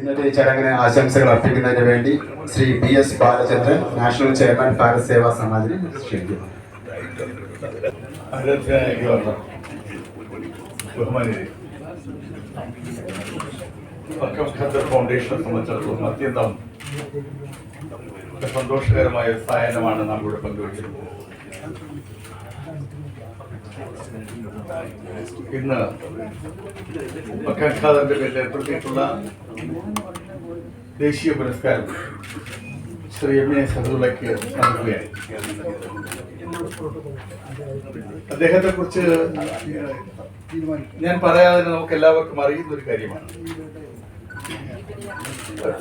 ഇന്നത്തെ ഈ ചടങ്ങിന് ആശംസകൾ അർപ്പിക്കുന്നതിന് വേണ്ടി Shri PS Balachandran, national chairman Bharat Seva സമാജിനെ ക്ഷണിക്കുന്നു. ഫൗണ്ടേഷനെ സംബന്ധിച്ചിടത്തോളം അത്യന്തം സന്തോഷകരമായ സായനമാണ് നാം ഇവിടെ പങ്കുവയ്ക്കുന്നത്. ഇന്ന് ഖാദറിന്റെ പേരിൽ ഏർപ്പെടുത്തിയിട്ടുള്ള ദേശീയ പുരസ്കാരം ശ്രീ MA സഹദുള്ളയ്ക്ക് നൽകുകയായി. അദ്ദേഹത്തെ കുറിച്ച് ഞാൻ പറയാതെ നമുക്ക് എല്ലാവർക്കും അറിയുന്ന ഒരു കാര്യമാണ്.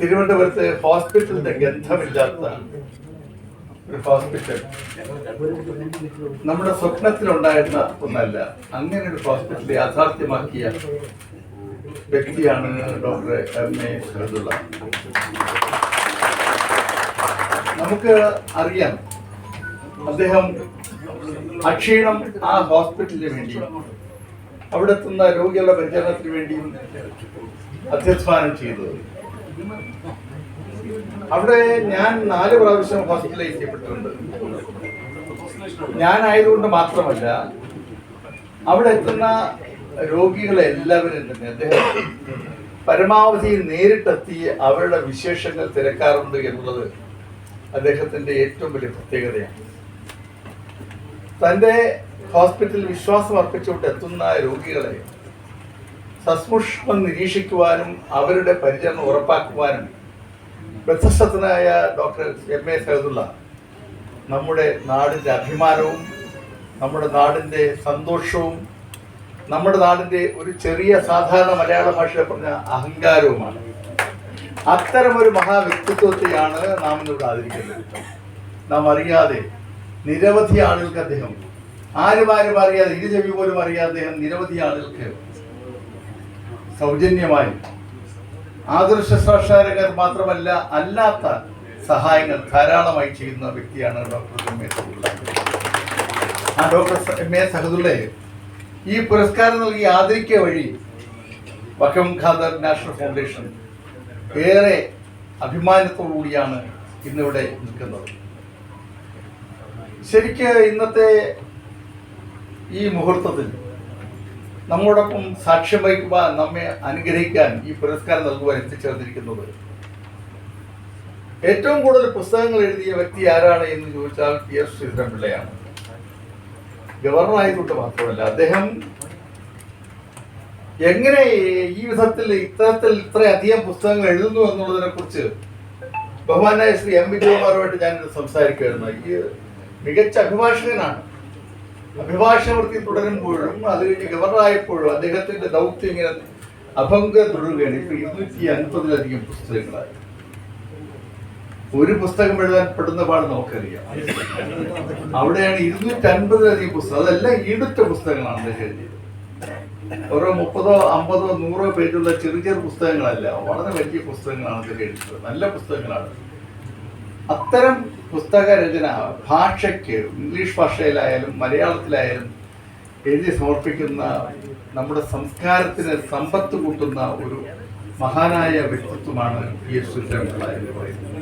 തിരുവനന്തപുരത്ത് ഹോസ്പിറ്റലിന്റെ ഗന്ധമില്ലാത്ത ഒരു ഹോസ്പിറ്റൽ നമ്മുടെ സ്വപ്നത്തിലുണ്ടായിരുന്ന ഒന്നല്ല. അങ്ങനെ ഒരു ഹോസ്പിറ്റൽ യാഥാർത്ഥ്യമാക്കിയ വ്യക്തിയാണ് ഡോക്ടർ MA സഹദുള്ള. നമുക്ക് അറിയാം, അദ്ദേഹം അക്ഷീണം ആ ഹോസ്പിറ്റലിന് വേണ്ടിയും അവിടെ എത്തുന്ന രോഗികളുടെ പരിചരണത്തിന് വേണ്ടിയും അധ്യസ്ഥാനം ചെയ്തത്. അവിടെ ഞാൻ 4 പ്രാവശ്യം ഹോസ്പിറ്റലൈസ് ചെയ്യപ്പെട്ടിട്ടുണ്ട്. ഞാനായതുകൊണ്ട് മാത്രമല്ല, അവിടെ എത്തുന്ന രോഗികളെ എല്ലാവരും തന്നെ അദ്ദേഹം പരമാവധി നേരിട്ടെത്തി അവരുടെ വിശേഷങ്ങൾ തിരക്കാറുണ്ട് എന്നുള്ളത് അദ്ദേഹത്തിന്റെ ഏറ്റവും വലിയ പ്രത്യേകതയാണ്. തൻ്റെ ഹോസ്പിറ്റലിൽ വിശ്വാസം അർപ്പിച്ചുകൊണ്ട് എത്തുന്ന രോഗികളെ സസൂക്ഷ്മം നിരീക്ഷിക്കുവാനും അവരുടെ പരിചരണം ഉറപ്പാക്കുവാനും പ്രശസ്തനായ ഡോക്ടർ MA സഹദുള്ള നമ്മുടെ നാടിൻ്റെ അഭിമാനവും നമ്മുടെ നാടിൻ്റെ സന്തോഷവും നമ്മുടെ നാടിൻ്റെ ഒരു ചെറിയ സാധാരണ മലയാള ഭാഷയിൽ പറഞ്ഞ അഹങ്കാരവുമാണ്. അത്തരമൊരു മഹാവ്യക്തിത്വത്തെയാണ് നാം ഇന്നിവിടെ ആദരിക്കുന്നത്. നാം അറിയാതെ നിരവധി ആളുകൾക്ക് അദ്ദേഹം ആരും അറിയാതെ, ഇരുചെവി പോലും അറിയാതെ അദ്ദേഹം നിരവധി ആളുകൾക്ക് സൗജന്യമായി ആദർശസ്വാക്ഷാരകർ മാത്രമല്ല അല്ലാത്ത സഹായങ്ങൾ ധാരാളമായി ചെയ്യുന്ന വ്യക്തിയാണ് ഡോക്ടർ MA സഹദുള്ള. ആ ഡോക്ടർ MA സഹദുള്ളയെ ഈ പുരസ്കാരം നൽകി ആദരിക്കുക വഴി വക്കം ഖാദർ നാഷണൽ ഫൗണ്ടേഷൻ ഏറെ അഭിമാനത്തോടുകൂടിയാണ് ഇന്നിവിടെ നിൽക്കുന്നത്. ശരിക്ക് ഇന്നത്തെ ഈ മുഹൂർത്തത്തിൽ നമ്മോടൊപ്പം സാക്ഷ്യം വഹിക്കുവാൻ, നമ്മെ അനുഗ്രഹിക്കാൻ, ഈ പുരസ്കാരം നൽകുവാൻ എത്തിച്ചേർന്നിരിക്കുന്നത് ഏറ്റവും കൂടുതൽ പുസ്തകങ്ങൾ എഴുതിയ വ്യക്തി ആരാണ് എന്ന് ചോദിച്ചാൽ PS ശ്രീധരൻപിള്ളയാണ്. ഗവർണറായതുകൊണ്ട് മാത്രമല്ല, അദ്ദേഹം എങ്ങനെ ഈ വിധത്തിൽ ഇത്രയധികം പുസ്തകങ്ങൾ എഴുതുന്നു എന്നുള്ളതിനെ കുറിച്ച് ബഹുമാനായ ശ്രീ M വിജയകുമാറുമായിട്ട് ഞാൻ സംസാരിക്കുകയായിരുന്നു. ഈ മികച്ച അഭിഭാഷകനാണ്. അഭിഭാഷക വൃത്തി തുടരുമ്പോഴും അത് കഴിഞ്ഞ് ഗവർണറായപ്പോഴും അദ്ദേഹത്തിന്റെ ദൗത്യം ഇങ്ങനെ അഭംഗം തുടരുകയാണ്. ഇപ്പൊ 250-ലധികം പുസ്തകങ്ങളായി. ഒരു പുസ്തകം എഴുതാൻ പെടുന്ന പാട് നമുക്കറിയാം. അവിടെയാണ് 250-ലധികം പുസ്തകം. അതെല്ലാം ഈടുറ്റ പുസ്തകങ്ങളാണ് അദ്ദേഹം എഴുതിയത്. ഓരോ 30, 50, 100 പേജുള്ള ചെറിയ പുസ്തകങ്ങളല്ല, വളരെ വലിയ പുസ്തകങ്ങളാണ് അദ്ദേഹം എഴുതിയത്. നല്ല പുസ്തകങ്ങളാണ്. അത്തരം പുസ്തക രചന ഭാഷയ്ക്ക്, ഇംഗ്ലീഷ് ഭാഷയിലായാലും മലയാളത്തിലായാലും എഴുതി സമർപ്പിക്കുന്ന, നമ്മുടെ സംസ്കാരത്തിന് സമ്പത്ത് കൂട്ടുന്ന ഒരു മഹാനായ വ്യക്തിത്വമാണ് PS ശ്രീധരൻപിള്ള എന്ന് പറയുന്നത്.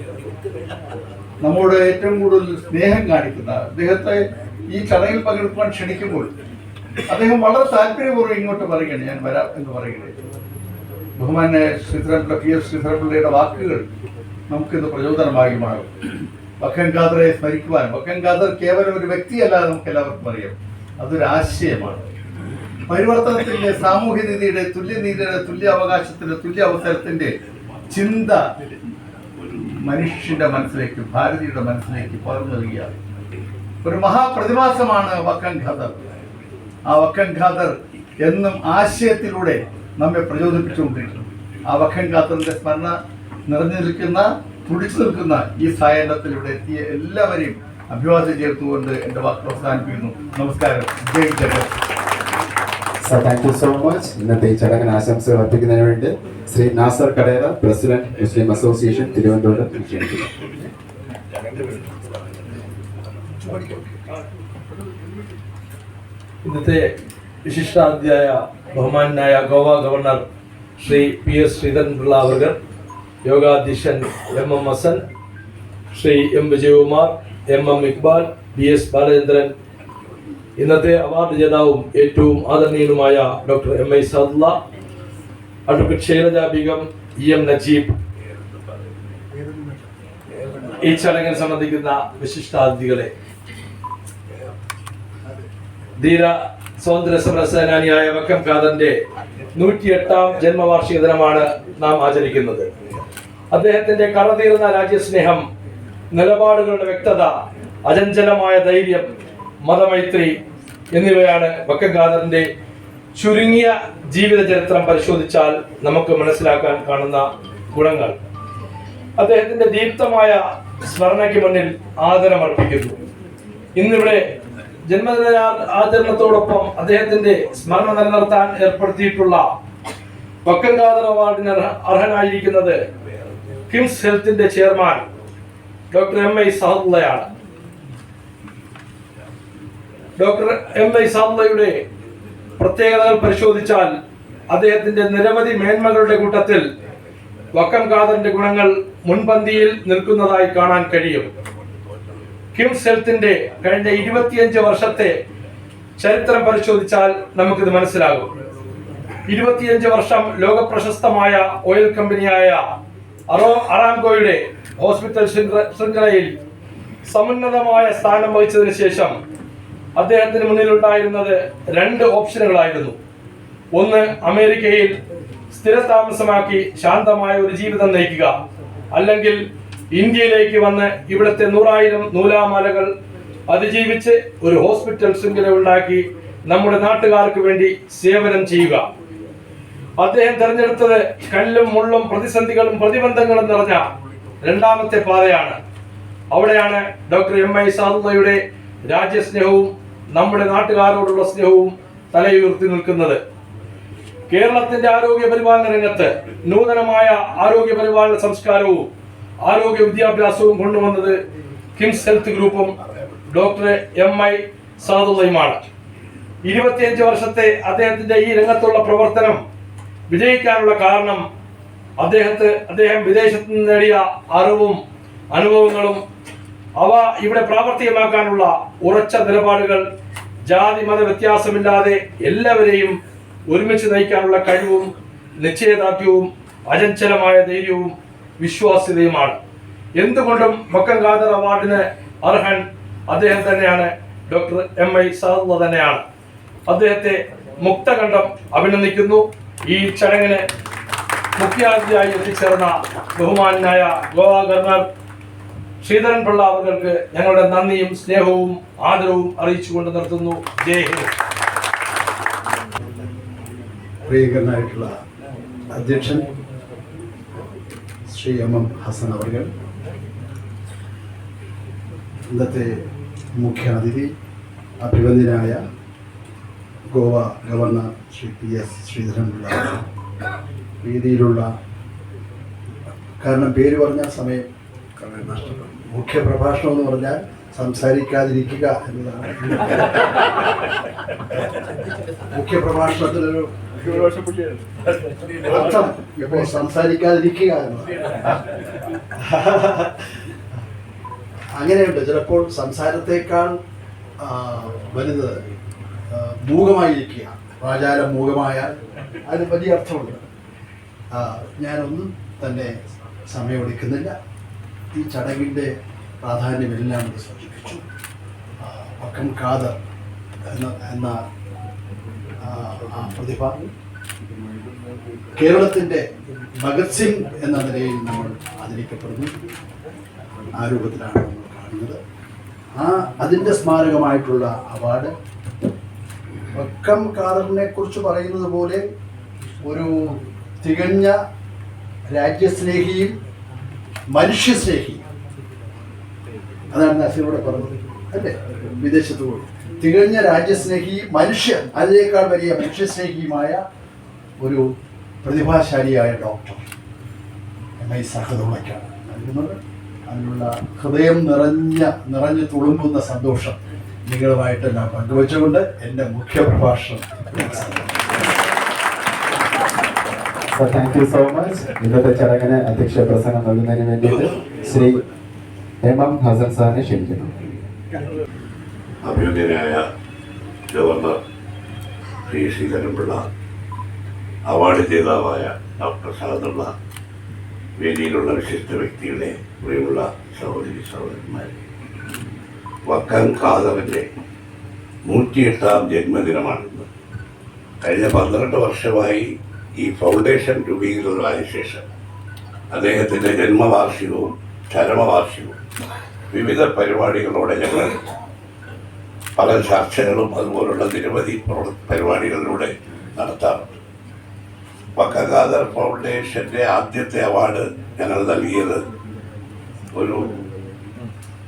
നമ്മോട് ഏറ്റവും കൂടുതൽ സ്നേഹം കാണിക്കുന്ന അദ്ദേഹത്തെ ഈ ചടങ്ങിൽ പങ്കെടുക്കുവാൻ ക്ഷണിക്കുമ്പോൾ അദ്ദേഹം വളരെ താല്പര്യപൂർവ്വം ഇങ്ങോട്ട് പറയുകയാണ്, ഞാൻ വരാം എന്ന് പറയുകയാണ്. ബഹുമാന്യ ശ്രീധരൻപിള്ള, PS ശ്രീധരൻപിള്ളയുടെ വാക്കുകൾ നമുക്കിന്ന് പ്രചോദനമായി മാറും. വക്കം ഖാദറെ സ്മരിക്കുവാൻ, വക്കം ഖാദർ കേവലം ഒരു വ്യക്തിയല്ലാതെ നമുക്ക് എല്ലാവർക്കും അറിയാം, അതൊരു ആശയമാണ്. പരിവർത്തനത്തിന്റെ, സാമൂഹ്യനീതിയുടെ, തുല്യനീതിയുടെ, തുല്യ അവകാശത്തിന്റെ, തുല്യ അവസരത്തിന്റെ ചിന്ത മനുഷ്യന്റെ മനസ്സിലേക്ക്, ഭാരതീയരുടെ മനസ്സിലേക്ക് പകർന്നു നൽകിയ ഒരു മഹാപ്രതിഭാസമാണ് വക്കം ഖാദർ. ആ വക്കം ഖാദർ എന്നും ആശയത്തിലൂടെ നമ്മെ പ്രചോദിപ്പിച്ചുകൊണ്ടിരിക്കുന്നു. ആ വക്കം ഖാദറിന്റെ സ്മരണ നിറഞ്ഞു നിൽക്കുന്ന, തുടിച്ചു നിൽക്കുന്ന ഈ സായാഹ്നത്തിലൂടെ എത്തിയ എല്ലാവരെയും അഭിവാദ്യം ചേർത്തുകൊണ്ട് എൻ്റെ വാക്കുകൾ അവസാനിപ്പിക്കുന്നു. നമസ്കാരം. ജയ് ജഗത്. Sir, thank you so much. ഇന്നത്തെ ഈ ചടങ്ങിന് ആശംസകൾ അർപ്പിക്കുന്നതിന് വേണ്ടി ശ്രീ നാസർ കടേര, പ്രസിഡന്റ് മുസ്ലിം അസോസിയേഷൻ തിരുവനന്തപുരം ക്ഷണിക്കുന്നു. ഇന്നത്തെ വിശിഷ്ടാതിഥിയായ ബഹുമാനായ ഗോവ ഗവർണർ ശ്രീ PS ശ്രീധരൻപിള്ള അവർ, യോഗാധ്യക്ഷൻ MM Hasan, Shri M Vijayakumar, MM Iqbal, BS Balachandran, ഇന്നത്തെ അവാർഡ് ജേതാവും ഏറ്റവും ആദരണീയനുമായ doctor MI Saadulla, advocate Shailaja Begum, EM Najeeb, ഈ ചടങ്ങിൽ സംബന്ധിക്കുന്ന വിശിഷ്ടാതിഥികളെ, ധീര സ്വാതന്ത്ര്യ സമര സേനാനിയായ വക്കം ഖാദറിന്റെ 108ാം ജന്മവാർഷിക ദിനമാണ് നാം ആചരിക്കുന്നത്. അദ്ദേഹത്തിന്റെ കറതീർന്ന രാജ്യസ്നേഹം, നിലപാടുകളുടെ വ്യക്തത, അചഞ്ചലമായ ധൈര്യം, മതമൈത്രി എന്നിവയാണ് വക്കം ഖാദറിന്റെ ചുരുങ്ങിയ ജീവിത ചരിത്രം പരിശോധിച്ചാൽ നമുക്ക് മനസ്സിലാക്കാൻ കാണുന്ന ഗുണങ്ങൾ. അദ്ദേഹത്തിന്റെ ദീപ്തമായ സ്മരണയ്ക്ക് മുന്നിൽ ആദരമർപ്പിക്കുന്നു. ഇന്നിവിടെ ജന്മദിന ആചരണത്തോടൊപ്പം അദ്ദേഹത്തിന്റെ സ്മരണ നിലനിർത്താൻ ഏർപ്പെടുത്തിയിട്ടുള്ള വക്കം ഖാദർ അവാർഡിന് അർഹനായിരിക്കുന്നത് കിംസ് ഹെൽത്തിന്റെ ചെയർമാൻ ഡോക്ടർ MI സാദുള്ളയാണ്. ഡോക്ടർ MI സാദുള്ളയുടെ പ്രത്യേകതകൾ പരിശോധിച്ചാൽ അദ്ദേഹത്തിന്റെ നിരവധി മേന്മകളുടെ കൂട്ടത്തിൽ വക്കം ഖാദറിന്റെ ഗുണങ്ങൾ മുൻപന്തിയിൽ നിൽക്കുന്നതായി കാണാൻ കഴിയും. കിംസ് ഹെൽത്തിന്റെ കഴിഞ്ഞ 25 വർഷത്തെ ചരിത്രം പരിശോധിച്ചാൽ നമുക്കിത് മനസ്സിലാകും. 25 വർഷം ലോകപ്രശസ്തമായ ഓയിൽ കമ്പനിയായ അറാംകോയുടെ ഹോസ്പിറ്റൽ ശൃംഖലയിൽ സമുന്നതമായ സ്ഥാനം വഹിച്ചതിന് ശേഷം അദ്ദേഹത്തിന് മുന്നിലുണ്ടായിരുന്നത് 2 ഓപ്ഷനുകളായിരുന്നു. ഒന്ന്, അമേരിക്കയിൽ സ്ഥിരതാമസമാക്കി ശാന്തമായ ഒരു ജീവിതം നയിക്കുക, അല്ലെങ്കിൽ ഇന്ത്യയിലേക്ക് വന്ന് ഇവിടുത്തെ 100,000 നൂലാമാലകൾ അതിജീവിച്ച് ഒരു ഹോസ്പിറ്റൽ ശൃംഖല ഉണ്ടാക്കി നമ്മുടെ നാട്ടുകാർക്ക് വേണ്ടി സേവനം ചെയ്യുക. അദ്ദേഹം തെരഞ്ഞെടുത്തത് കല്ലും മുള്ളും പ്രതിസന്ധികളും പ്രതിബന്ധങ്ങളും നിറഞ്ഞ രണ്ടാമത്തെ പാതയാണ്. അവിടെയാണ് ഡോക്ടർ MI സാദുള്ളയുടെ രാജ്യസ്നേഹവും നമ്മുടെ നാട്ടുകാരോടുള്ള സ്നേഹവും തലയുയർത്തി നിൽക്കുന്നത്. കേരളത്തിന്റെ ആരോഗ്യ പരിപാലന രംഗത്ത് നൂതനമായ ആരോഗ്യ പരിപാലന സംസ്കാരവും ആരോഗ്യ വിദ്യാഭ്യാസവും കൊണ്ടുവന്നത് കിംസ് ഹെൽത്ത് ഗ്രൂപ്പും ഡോക്ടർ MI സാദുള്ളയുമാണ്. 25 വർഷത്തെ അദ്ദേഹത്തിന്റെ ഈ രംഗത്തുള്ള പ്രവർത്തനം വിജയിക്കാനുള്ള കാരണം അദ്ദേഹം വിദേശത്ത് നിന്ന് നേടിയ അറിവും അനുഭവങ്ങളും അവ ഇവിടെ പ്രാവർത്തികമാക്കാനുള്ള ഉറച്ച നിലപാടുകൾ, ജാതി മത വ്യത്യാസമില്ലാതെ എല്ലാവരെയും ഒരുമിച്ച് നയിക്കാനുള്ള കഴിവും നിശ്ചയദാർഢ്യവും അചഞ്ചലമായ ധൈര്യവും വിശ്വാസ്യതയുമാണ്. എന്തുകൊണ്ടും വക്കം ഖാദർ അവാർഡിന് അർഹൻ അദ്ദേഹം തന്നെയാണ്, ഡോക്ടർ MI സാദുള്ള തന്നെയാണ്. അദ്ദേഹത്തെ മുക്തകണ്ഠം അഭിനന്ദിക്കുന്നു. ഈ ചടങ്ങിന് മുഖ്യാതിഥിയായി എത്തിച്ചേർന്ന ബഹുമാനായ ഗോവ ഗവർണർ ശ്രീധരൻ പിള്ള അവർക്ക് ഞങ്ങളുടെ നന്ദിയും സ്നേഹവും ആദരവും അറിയിച്ചുകൊണ്ട് നിർത്തുന്നു. ജയ് ഹിന്ദ്. പ്രിയങ്കരനായിട്ടുള്ള അധ്യക്ഷൻ ശ്രീ MM ഹസൻ അവർ, ഇന്നത്തെ മുഖ്യാതിഥി അഭിവന്ദ്യനായ ഗോവ ഗവർണർ ശ്രീ PS ശ്രീധരൻപിള്ള, വേദിയിലുള്ള, കാരണം പേര് പറഞ്ഞാൽ സമയം നഷ്ടപ്പെടും. മുഖ്യ പ്രഭാഷണം എന്ന് പറഞ്ഞാൽ സംസാരിക്കാതിരിക്കുക എന്നതാണ്. മുഖ്യ പ്രഭാഷണത്തിലൊരു അർത്ഥം ഇപ്പോൾ സംസാരിക്കാതിരിക്കുക എന്നതാണ്. അങ്ങനെയുണ്ട്. ചിലപ്പോൾ സംസാരത്തേക്കാൾ വലുത് മൂകമായിരിക്കുക. വാചാലം മൂകമായാൽ അതിന് വലിയ അർത്ഥമുണ്ട്. ഞാനൊന്നും തന്നെ സമയമെടുക്കുന്നില്ല. ഈ ചടങ്ങിൻ്റെ പ്രാധാന്യമെല്ലാം ഇത് സൂചിപ്പിച്ചു. വക്കം ഖാദർ എന്ന ആ പ്രതിഭ കേരളത്തിൻ്റെ ഭഗത് സിംഗ് എന്ന നിലയിൽ നമ്മൾ ആദരിക്കപ്പെടുന്നു. ആ രൂപത്തിലാണ് നമ്മൾ കാണുന്നത്. അതിൻ്റെ സ്മാരകമായിട്ടുള്ള അവാർഡ് വക്കം ഖാദറിനെ കുറിച്ച് പറയുന്നത് പോലെ ഒരു തികഞ്ഞ രാജ്യസ്നേഹിയും മനുഷ്യസ്നേഹിയും, അതാണ് നസീറോടെ പറഞ്ഞത് അല്ലേ? വിദേശത്ത് പോയി തികഞ്ഞ രാജ്യസ്നേഹി, മനുഷ്യൻ, അതിനേക്കാൾ വലിയ മനുഷ്യസ്നേഹിയുമായ ഒരു പ്രതിഭാശാലിയായ ഡോക്ടർ MI സാദുള്ളയ്ക്കാണ് നൽകുന്നത്. അതിനുള്ള ഹൃദയം നിറഞ്ഞു തുളുമ്പുന്ന സന്തോഷം നിങ്ങളുമായിട്ടെല്ലാം പങ്കുവച്ചുകൊണ്ട് എൻ്റെ മുഖ്യ പ്രഭാഷണം sir thank you so much. ഇന്നത്തെ ചടങ്ങിന് അധ്യക്ഷ പ്രസംഗം നൽകുന്നതിന് വേണ്ടിയിട്ട് ശ്രീ എം ഹസൻ സാറിനെ ക്ഷണിക്കുന്നു. അഭിനന്ദനായ ഗവർണർ ശ്രീ ശ്രീധരൻപിള്ള, അവാർഡ് ജേതാവായ ഡോക്ടർ സഹദുള്ള, വേദിയിലുള്ള വിശിഷ്ട വ്യക്തികളെ, പ്രിയമുള്ള സഹോദരി സഹോദരന്മാരെ, വക്കം ഖാദറിൻ്റെ 108ാം ജന്മദിനമാണിന്ന്. കഴിഞ്ഞ 12 വർഷമായി ഈ ഫൗണ്ടേഷൻ രൂപീകൃതമായ ശേഷം അദ്ദേഹത്തിൻ്റെ ജന്മവാർഷികവും ചരമവാർഷികവും വിവിധ പരിപാടികളോടെ ഞങ്ങൾ പല ചർച്ചകളും അതുപോലുള്ള നിരവധി പരിപാടികളിലൂടെ നടത്താറുണ്ട്. വക്കം ഖാദർ ഫൗണ്ടേഷൻ്റെ ആദ്യത്തെ അവാർഡ് ഞങ്ങൾ നൽകിയത് ഒരു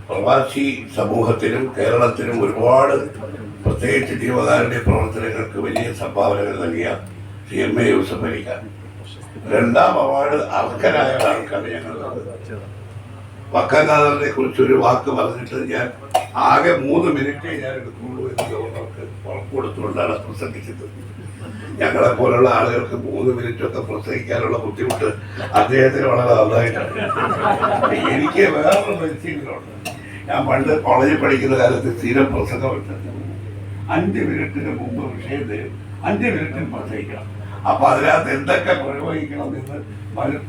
പ്രവാസി സമൂഹത്തിനും കേരളത്തിനും ഒരുപാട് പ്രത്യേകിച്ച് ജീവകാരുണ്യ പ്രവർത്തനങ്ങൾക്ക് വലിയ സംഭാവനകൾ നൽകിയ ശ്രീ എം എ യൂസഫ് അലിക്കാണ്. 2ാം അവാർഡ് അർഹനായ ഒരാൾക്കാണ് ഞങ്ങൾ നൽകുന്നത്. വക്കം ഖാദറിനെ കുറിച്ചൊരു വാക്ക് പറഞ്ഞിട്ട് ഞാൻ ആകെ 3 മിനിറ്റേ ഞാൻ എടുക്കുള്ളൂ എന്ന് ഗവർണർക്ക് ഉറപ്പ് കൊടുത്തുകൊണ്ടാണ് പ്രസംഗിച്ചത്. ഞങ്ങളെ പോലുള്ള ആളുകൾക്ക് 3 മിനിറ്റൊക്കെ പ്രസംഗിക്കാനുള്ള ബുദ്ധിമുട്ട് അദ്ദേഹത്തിന് വളരെ നന്നായിട്ടുണ്ട്. എനിക്ക് വേറൊരു പരിശീലനമുണ്ട്. ഞാൻ പണ്ട് കോളേജിൽ പഠിക്കുന്ന കാലത്ത് സ്ഥിരം പ്രസംഗം ഇട്ടുണ്ട്. 5 മിനിറ്റിന് മുമ്പ് വിഷയം തരും, 5 മിനിറ്റിൽ പ്രസംഗിക്കണം. അപ്പൊ അതിനകത്ത് എന്തൊക്കെ പ്രയോഗിക്കണം എന്ന്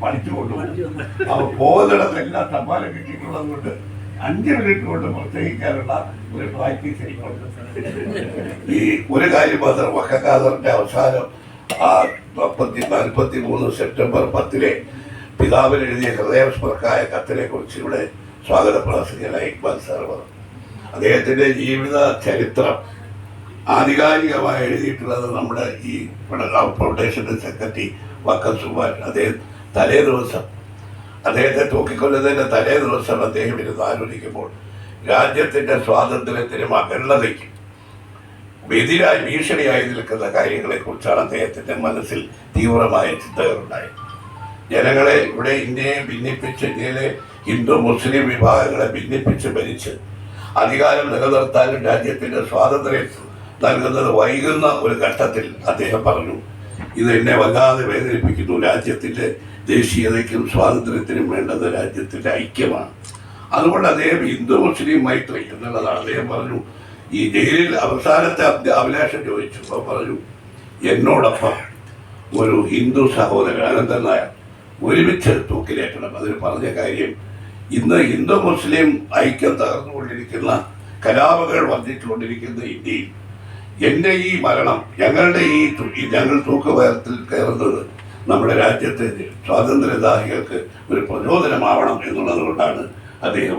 പഠിച്ചു കൊണ്ടുപോകും. അപ്പൊ പോകുന്നിടത്തെല്ലാം തമ്പാലം കിട്ടിയിട്ടുള്ളത് കൊണ്ട് 5 മിനിറ്റ് കൊണ്ട് പ്രസംഗിക്കാനുള്ള ഒരു പ്രാക്ടീസ് എനിക്കുണ്ട്. ഈ ഒരു കാര്യം മാത്രം, വക്കം ഖാദറിന്റെ അവസാനം 43 സെപ്റ്റംബർ 10 പിതാവിന് എഴുതിയ ഹൃദയസ്പർക്കായ കത്തിനെ കുറിച്ച് ഇവിടെ സ്വാഗത പ്രസംഗനായ ഇക്ബാൽ സാർ പറഞ്ഞു. അദ്ദേഹത്തിന്റെ ജീവിത ചരിത്രം ആധികാരികമായി എഴുതിയിട്ടുള്ളത് നമ്മുടെ ഈ ഫൗണ്ടേഷന്റെ സെക്രട്ടറി വക്കം സുഭാഷ്. അദ്ദേഹം തലേ ദിവസം അദ്ദേഹത്തെ തൂക്കിക്കൊല്ലുന്നതിന്റെ തലേ ദിവസം അദ്ദേഹം ഇരുന്ന് ആലോചിക്കുമ്പോൾ രാജ്യത്തിന്റെ സ്വാതന്ത്ര്യത്തിനും അഖണ്ഡതയ്ക്കും എതിരായി ഭീഷണിയായി നിൽക്കുന്ന കാര്യങ്ങളെ കുറിച്ചാണ് അദ്ദേഹത്തിന്റെ മനസ്സിൽ തീവ്രമായ ചിന്തകളുണ്ടായത്. ജനങ്ങളെ ഇവിടെ ഇന്ത്യയെ ഭിന്നിപ്പിച്ച്, ഇന്ത്യയിലെ ഹിന്ദു മുസ്ലിം വിഭാഗങ്ങളെ ഭിന്നിപ്പിച്ച് ഭരിച്ച് അധികാരം നിലനിർത്താനും രാജ്യത്തിന്റെ സ്വാതന്ത്ര്യം നൽകുന്നത് വൈകുന്ന ഒരു ഘട്ടത്തിൽ അദ്ദേഹം പറഞ്ഞു, ഇത് എന്നെ വല്ലാതെ വേദനിപ്പിക്കുന്നു. രാജ്യത്തിന്റെ ദേശീയതയ്ക്കും സ്വാതന്ത്ര്യത്തിനും വേണ്ടത് രാജ്യത്തിന്റെ ഐക്യമാണ്. അതുകൊണ്ട് അദ്ദേഹം ഹിന്ദു മുസ്ലിം മൈത്രി എന്നുള്ളതാണ്. അദ്ദേഹം പറഞ്ഞു, ഈ ജയിലിൽ അവസാനത്തെ അഭിലാഷം ചോദിച്ചു. അപ്പോൾ പറഞ്ഞു, എന്നോടൊപ്പം ഒരു ഹിന്ദു സഹോദരൻ അനന്തൻ നായർ ഒരുമിച്ച് തൂക്കിലേറ്റണം. അതിന് പറഞ്ഞ കാര്യം, ഇന്ന് ഹിന്ദു മുസ്ലിം ഐക്യം തകർന്നുകൊണ്ടിരിക്കുന്ന, കലാപങ്ങൾ വർദ്ധിച്ചുകൊണ്ടിരിക്കുന്ന ഇന്ത്യയിൽ എൻ്റെ ഈ മരണം, ഞങ്ങൾ തൂക്കുവയറത്തിൽ കയറുന്നത് നമ്മുടെ രാജ്യത്തെ സ്വാതന്ത്ര്യദാഹികൾക്ക് ഒരു പ്രചോദനമാവണം എന്നുള്ളത് കൊണ്ടാണ് അദ്ദേഹം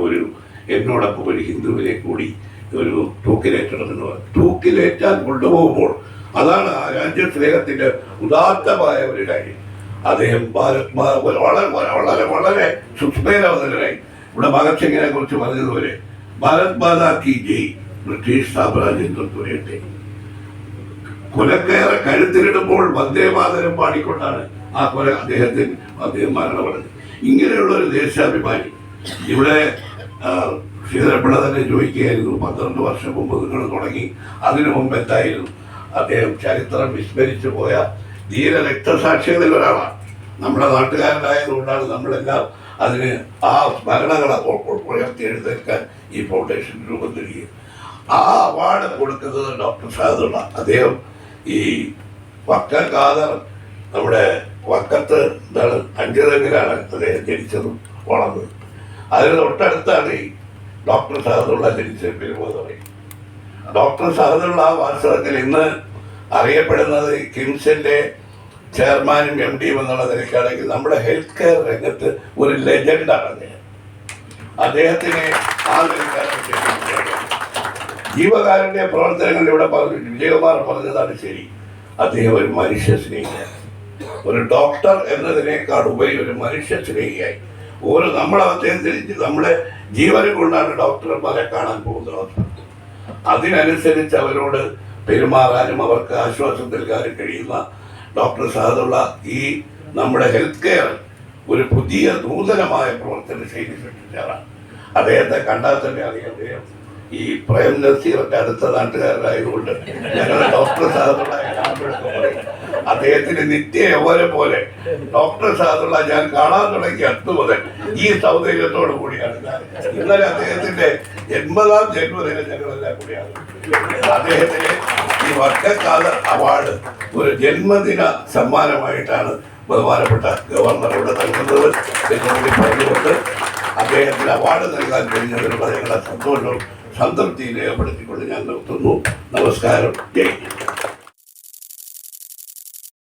എന്നോടൊപ്പം ഒരു ഹിന്ദുവിനെ കൂടി ഒരു തൂക്കിലേറ്റണമെന്ന് പറഞ്ഞു. തൂക്കിലേറ്റാൻ കൊണ്ടുപോകുമ്പോൾ അതാണ് ആ രാജ്യസ്നേഹത്തിന്റെ ഉദാത്തമായ ഒരു കാര്യം. അദ്ദേഹം വളരെ വളരെ വളരെ സുസ്മേരവതനായി. ഇവിടെ ഭഗത് സിംഗിനെ കുറിച്ച് പറഞ്ഞതുപോലെ, ഭാരത് മാതാ കി ജയ്, ബ്രിട്ടീഷ് സാമ്രാജ്യത്വം തുരയട്ടെ. കൊലക്കയറെ കഴുത്തിലിടുമ്പോൾ വന്ദേമാതരം പാടിക്കൊണ്ടാണ് അദ്ദേഹം മരണമടഞ്ഞത്. ഇങ്ങനെയുള്ള ഒരു ദേശാഭിമാനി. ഇവിടെ ശ്രീധരപ്പിള്ള തന്നെ ചോദിക്കുകയായിരുന്നു, 12 വർഷം മുമ്പ് നിങ്ങൾ തുടങ്ങി, അതിനു മുമ്പ് എന്തായിരുന്നു? അദ്ദേഹം ചരിത്രം വിസ്മരിച്ചു പോയ ധീര രക്തസാക്ഷികളിൽ ഒരാളാണ്. നമ്മുടെ നാട്ടുകാരനായതുകൊണ്ടാണ് നമ്മളെല്ലാം അതിന് ആ സ്മരണകളെ ഉയർത്തി എഴുന്നേൽക്കാൻ ഈ ഫൗണ്ടേഷൻ രൂപം നൽകിയത്. ആ അവാർഡ് കൊടുക്കുന്നത് ഡോക്ടർ സഹദുള്ള. അദ്ദേഹം ഈ വക്കം ഖാദർ നമ്മുടെ വക്കത്ത് അഞ്ചുതെങ്ങിലാണ് അദ്ദേഹം ജനിച്ചതും വളർന്നത്. അതിന് തൊട്ടടുത്താണ് ഈ ഡോക്ടർ സഹദുള്ള ജനിച്ച പെരുമോദറി. ഡോക്ടർ സഹദുള്ള വാസ്തവത്തിൽ ഇന്ന് അറിയപ്പെടുന്നത് കിംസിന്റെ ചെയർമാനും എം ഡിയും എന്നുള്ള നിലയ്ക്കാണെങ്കിൽ നമ്മുടെ ഹെൽത്ത് കെയർ രംഗത്ത് ഒരു ലെജൻഡാണ് അദ്ദേഹം. അദ്ദേഹത്തിനെ ആ ജീവകാരുണ്യ പ്രവർത്തനങ്ങൾ ഇവിടെ പറഞ്ഞു, വിജയകുമാർ പറഞ്ഞതാണ് ശരി. അദ്ദേഹം ഒരു മനുഷ്യ സ്നേഹിയാണ്. ഒരു ഡോക്ടർ എന്നതിനേക്കാൾ ഉപരി ഒരു മനുഷ്യ സ്നേഹിയായി. നമ്മളെ അദ്ദേഹം തിരിച്ച് നമ്മുടെ ജീവനെ കൊണ്ടാണ് ഡോക്ടർമാരെ കാണാൻ പോകുന്നത്. അതിനനുസരിച്ച് അവരോട് പെരുമാറാനും അവർക്ക് ആശ്വാസം നൽകാനും കഴിയുന്ന ഡോക്ടർ സഹദുള്ള ഈ നമ്മുടെ ഹെൽത്ത് കെയർ ഒരു പുതിയ നൂതനമായ പ്രവർത്തന ശൈലി സൃഷ്ടിച്ചതാണ്. അദ്ദേഹത്തെ കണ്ടാൽ തന്നെ അറിയാം, അദ്ദേഹം ഈ പ്രേം നസീറിന്റെ അടുത്ത നാട്ടുകാരനായതുകൊണ്ട് ഞങ്ങൾ ഡോക്ടർ സാദുള്ള അദ്ദേഹത്തിന് നിത്യ യൗവനം പോലെ ഡോക്ടർ സാദുള്ള ഞാൻ കാണാൻ തുടങ്ങിയ അന്ന് മുതൽ ഈ സൗന്ദര്യത്തോടു കൂടിയാണ് ഞാൻ. ഇന്നലെ അദ്ദേഹത്തിന്റെ 80ാം ജന്മദിനം ഞങ്ങളെല്ലാം കൂടിയാണ്. അദ്ദേഹത്തിന് ഈ വർഷക്കാല അവാർഡ് ഒരു ജന്മദിന സമ്മാനമായിട്ടാണ് ബഹുമാനപ്പെട്ട ഗവർണറോട് നൽകുന്നത് എന്നുകൂടി പറഞ്ഞുകൊണ്ട് അദ്ദേഹത്തിന് അവാർഡ് നൽകാൻ കഴിഞ്ഞതിലുള്ള ഞങ്ങളുടെ സന്തോഷവും സംതൃപ്തിയും രേഖപ്പെടുത്തിക്കൊണ്ട് ഞാൻ നിർത്തുന്നു. നമസ്കാരം. ജയ് ഹിന്ദ്.